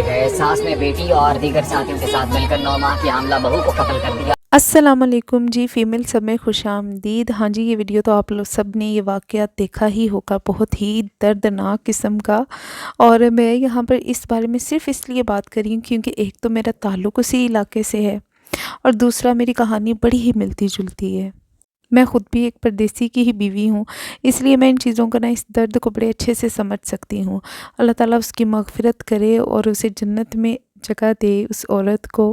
دیے گئے ساس نے بیٹی اور دیگر ساتھیوں کے ساتھ مل کر 9 ماہ کی حاملہ بہو کو قتل کر دیا۔ السلام علیکم جی، فیمیل سب میں خوش آمدید۔ ہاں جی، یہ ویڈیو تو آپ لوگ سب نے یہ واقعات دیکھا ہی ہوگا، بہت ہی دردناک قسم کا۔ اور میں یہاں پر اس بارے میں صرف اس لیے بات کر رہی ہوں کیونکہ ایک تو میرا تعلق اسی علاقے سے ہے اور دوسرا میری کہانی بڑی ہی ملتی جلتی ہے۔ میں خود بھی ایک پردیسی کی ہی بیوی ہوں، اس لیے میں ان چیزوں کا اس درد کو بڑے اچھے سے سمجھ سکتی ہوں۔ اللہ تعالیٰ اس کی مغفرت کرے اور اسے جنت میں جگہ دے اس عورت کو۔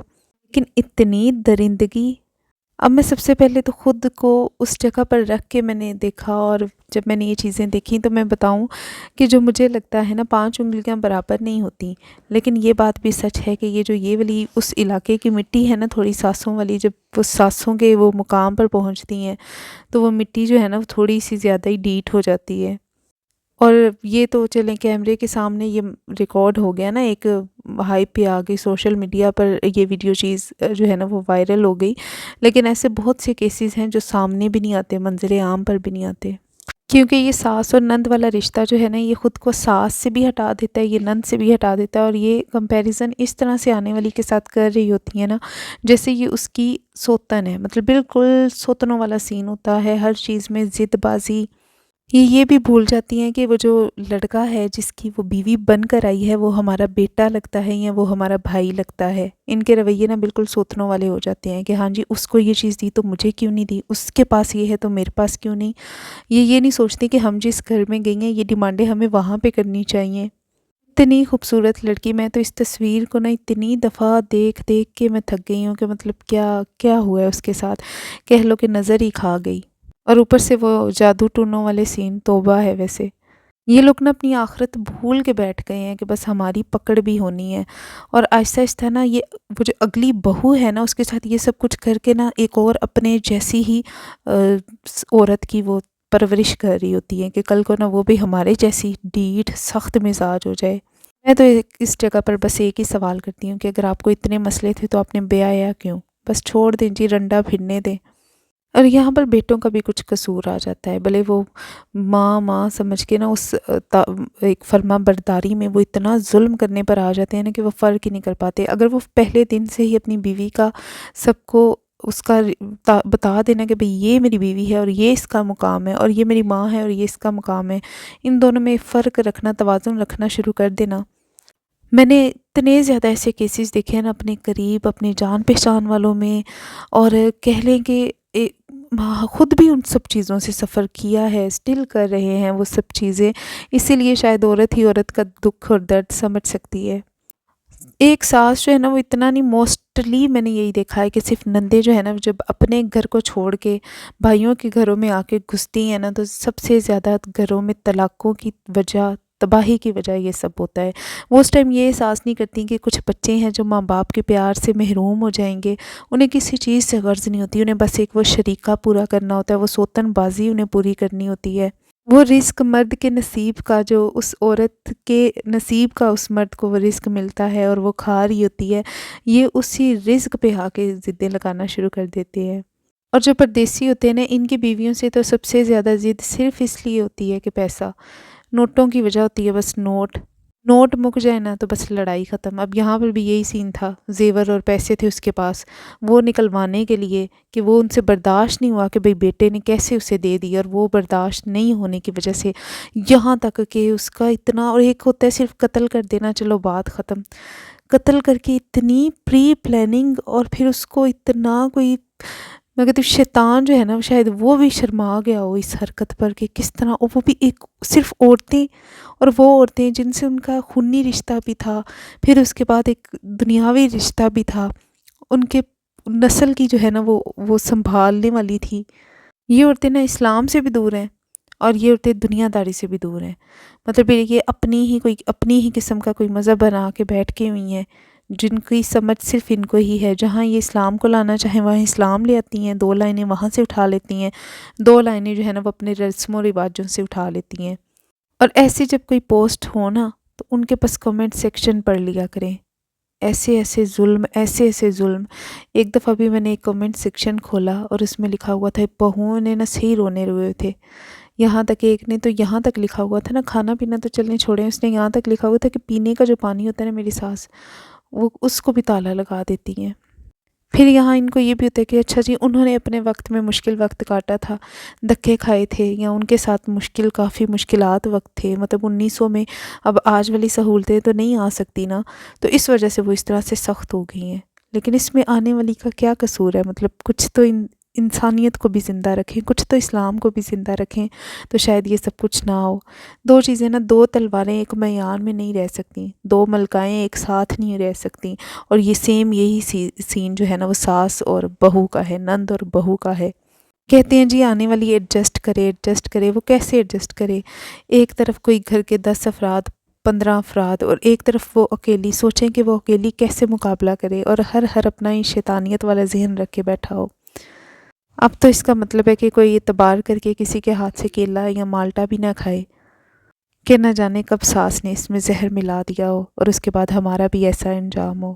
لیکن اتنی درندگی، اب میں سب سے پہلے تو خود کو اس جگہ پر رکھ کے میں نے دیکھا، اور جب میں نے یہ چیزیں دیکھیں تو میں بتاؤں کہ جو مجھے لگتا ہے نا 5 انگلیاں برابر نہیں ہوتی، لیکن یہ بات بھی سچ ہے کہ یہ والی اس علاقے کی مٹی ہے نا تھوڑی سانسوں والی، جب وہ سانسوں کے وہ مقام پر پہنچتی ہیں تو وہ مٹی جو ہے نا وہ تھوڑی سی زیادہ ہی ڈیٹ ہو جاتی ہے۔ اور یہ تو چلیں کیمرے کے سامنے یہ ریکارڈ ہو گیا نا، ایک ہائپ پہ آ گئی، سوشل میڈیا پر یہ ویڈیو چیز جو ہے نا وہ وائرل ہو گئی، لیکن ایسے بہت سے کیسز ہیں جو سامنے بھی نہیں آتے، منظر عام پر بھی نہیں آتے، کیونکہ یہ ساس اور نند والا رشتہ جو ہے نا یہ خود کو ساس سے بھی ہٹا دیتا ہے، یہ نند سے بھی ہٹا دیتا ہے، اور یہ کمپیریزن اس طرح سے آنے والی کے ساتھ کر رہی ہوتی ہے نا جیسے یہ اس کی سوتن ہے، مطلب بالکل سوتنوں والا سین ہوتا ہے، ہر چیز میں ضد بازی۔ یہ بھی بھول جاتی ہیں کہ وہ جو لڑکا ہے جس کی وہ بیوی بن کر آئی ہے وہ ہمارا بیٹا لگتا ہے یا وہ ہمارا بھائی لگتا ہے۔ ان کے رویے نا بالکل سوتنوں والے ہو جاتے ہیں کہ ہاں جی اس کو یہ چیز دی تو مجھے کیوں نہیں دی، اس کے پاس یہ ہے تو میرے پاس کیوں نہیں۔ یہ نہیں سوچتے کہ ہم جس گھر میں گئی ہیں یہ ڈیمانڈیں ہمیں وہاں پہ کرنی چاہیے۔ اتنی خوبصورت لڑکی، میں تو اس تصویر کو نا اتنی دفعہ دیکھ دیکھ کے میں تھک گئی ہوں کہ مطلب کیا ہوا ہے اس کے ساتھ، کہہ لو کہ نظر ہی کھا گئی۔ اور اوپر سے وہ جادو ٹونوں والے سین، توبہ ہے ویسے۔ یہ لوگ نا اپنی آخرت بھول کے بیٹھ گئے ہیں کہ بس ہماری پکڑ بھی ہونی ہے، اور آہستہ آہستہ نا یہ وہ جو اگلی بہو ہے نا اس کے ساتھ یہ سب کچھ کر کے نا ایک اور اپنے جیسی ہی عورت کی وہ پرورش کر رہی ہوتی ہے کہ کل کو نا وہ بھی ہمارے جیسی ڈیٹ سخت مزاج ہو جائے۔ میں تو اس جگہ پر بس ایک ہی سوال کرتی ہوں کہ اگر آپ کو اتنے مسئلے تھے تو آپ نے بیایا کیوں؟ بس چھوڑ دیں جی، رنڈا پھرنے دیں۔ اور یہاں پر بیٹوں کا بھی کچھ قصور آ جاتا ہے، بھلے وہ ماں سمجھ کے نا اس ایک فرما برداری میں وہ اتنا ظلم کرنے پر آ جاتے ہیں نا کہ وہ فرق ہی نہیں کر پاتے۔ اگر وہ پہلے دن سے ہی اپنی بیوی کا سب کو اس کا بتا دینا کہ بھئی یہ میری بیوی ہے اور یہ اس کا مقام ہے، اور یہ میری ماں ہے اور یہ اس کا مقام ہے، ان دونوں میں فرق رکھنا، توازن رکھنا شروع کر دینا۔ میں نے اتنے زیادہ ایسے کیسز دیکھے ہیں نا اپنے قریب، اپنے جان پہچان والوں میں، اور کہہ لیں کہ خود بھی ان سب چیزوں سے سفر کیا ہے، اسٹل کر رہے ہیں وہ سب چیزیں، اسی لیے شاید عورت ہی عورت کا دکھ اور درد سمجھ سکتی ہے۔ ایک ساس جو ہے نا وہ اتنا نہیں، موسٹلی میں نے یہی دیکھا ہے کہ صرف نندے جو ہے نا جب اپنے گھر کو چھوڑ کے بھائیوں کے گھروں میں آ کے گھستی ہیں نا تو سب سے زیادہ گھروں میں طلاقوں کی وجہ، تباہی کی وجہ یہ سب ہوتا ہے۔ وہ اس ٹائم یہ احساس نہیں کرتی کہ کچھ بچے ہیں جو ماں باپ کے پیار سے محروم ہو جائیں گے، انہیں کسی چیز سے غرض نہیں ہوتی، انہیں بس ایک وہ شریکہ پورا کرنا ہوتا ہے، وہ سوتن بازی انہیں پوری کرنی ہوتی ہے۔ وہ رزق مرد کے نصیب کا، جو اس عورت کے نصیب کا اس مرد کو وہ رزق ملتا ہے اور وہ کھا رہی ہوتی ہے، یہ اسی رزق پہ آ کے ضدیں لگانا شروع کر دیتے ہیں۔ اور جو پردیسی ہوتے ہیں نا ان کی بیویوں سے تو سب سے زیادہ ضد صرف اس لیے ہوتی ہے کہ پیسہ، نوٹوں کی وجہ ہوتی ہے، بس نوٹ مک جائے نا تو بس لڑائی ختم۔ اب یہاں پر بھی یہی سین تھا، زیور اور پیسے تھے اس کے پاس، وہ نکلوانے کے لیے کہ وہ ان سے برداشت نہیں ہوا کہ بھئی بیٹے نے کیسے اسے دے دی، اور وہ برداشت نہیں ہونے کی وجہ سے یہاں تک کہ اس کا اتنا، اور ایک ہوتا ہے صرف قتل کر دینا، چلو بات ختم، قتل کر کے اتنی پری پلاننگ، اور پھر اس کو اتنا کوئی، میں کہتی ہوں شیطان جو ہے نا شاید وہ بھی شرما گیا ہو اس حرکت پر کہ کس طرح، اور وہ بھی ایک صرف عورتیں، اور وہ عورتیں جن سے ان کا خونی رشتہ بھی تھا، پھر اس کے بعد ایک دنیاوی رشتہ بھی تھا، ان کے نسل کی جو ہے نا وہ سنبھالنے والی تھی۔ یہ عورتیں نا اسلام سے بھی دور ہیں اور یہ عورتیں دنیا داری سے بھی دور ہیں، مطلب یہ اپنی ہی قسم کا کوئی مذہب بنا کے بیٹھ کے ہوئی ہیں، جن کی سمجھ صرف ان کو ہی ہے، جہاں یہ اسلام کو لانا چاہیں وہاں اسلام لے آتی ہیں، 2 لائنیں وہاں سے اٹھا لیتی ہیں، 2 لائنیں جو ہے نا وہ اپنے رسم و رواجوں سے اٹھا لیتی ہیں۔ اور ایسے جب کوئی پوسٹ ہو نا تو ان کے پاس کمنٹ سیکشن پڑھ لیا کریں، ایسے ایسے ظلم۔ ایک دفعہ بھی میں نے ایک کمنٹ سیکشن کھولا اور اس میں لکھا ہوا تھا، بہوؤں نے نا صحیح رونے روئے تھے، یہاں تک کہ ایک نے تو یہاں تک لکھا ہوا تھا نا، کھانا پینا تو چلنے چھوڑیں، اس نے یہاں تک لکھا ہوا تھا کہ پینے کا جو پانی ہوتا ہے نا میری ساس وہ اس کو بھی تالا لگا دیتی ہیں۔ پھر یہاں ان کو یہ بھی ہوتا ہے کہ اچھا جی انہوں نے اپنے وقت میں مشکل وقت کاٹا تھا، دھکے کھائے تھے، یا ان کے ساتھ کافی مشکلات وقت تھے، مطلب 1900 میں اب آج والی سہولتیں تو نہیں آ سکتی نا، تو اس وجہ سے وہ اس طرح سے سخت ہو گئی ہیں۔ لیکن اس میں آنے والی کا کیا قصور ہے؟ مطلب کچھ تو انسانیت کو بھی زندہ رکھیں، کچھ تو اسلام کو بھی زندہ رکھیں، تو شاید یہ سب کچھ نہ ہو۔ دو چیزیں نا، دو تلواریں ایک میدان میں نہیں رہ سکتی، دو ملکائیں ایک ساتھ نہیں رہ سکتی، اور یہ سیم یہی سین جو ہے نا وہ ساس اور بہو کا ہے، نند اور بہو کا ہے۔ کہتے ہیں جی آنے والی ایڈجسٹ کرے، وہ کیسے ایڈجسٹ کرے؟ ایک طرف کوئی گھر کے 10 افراد، 15 افراد، اور ایک طرف وہ اکیلی، سوچیں کہ وہ اکیلی کیسے مقابلہ کرے، اور ہر اپنا ہی شیطانیت والا ذہن رکھ کے بیٹھا ہو۔ اب تو اس کا مطلب ہے کہ کوئی اعتبار کر کے کسی کے ہاتھ سے کیلا یا مالٹا بھی نہ کھائے، کہ نہ جانے کب ساس نے اس میں زہر ملا دیا ہو اور اس کے بعد ہمارا بھی ایسا انجام ہو۔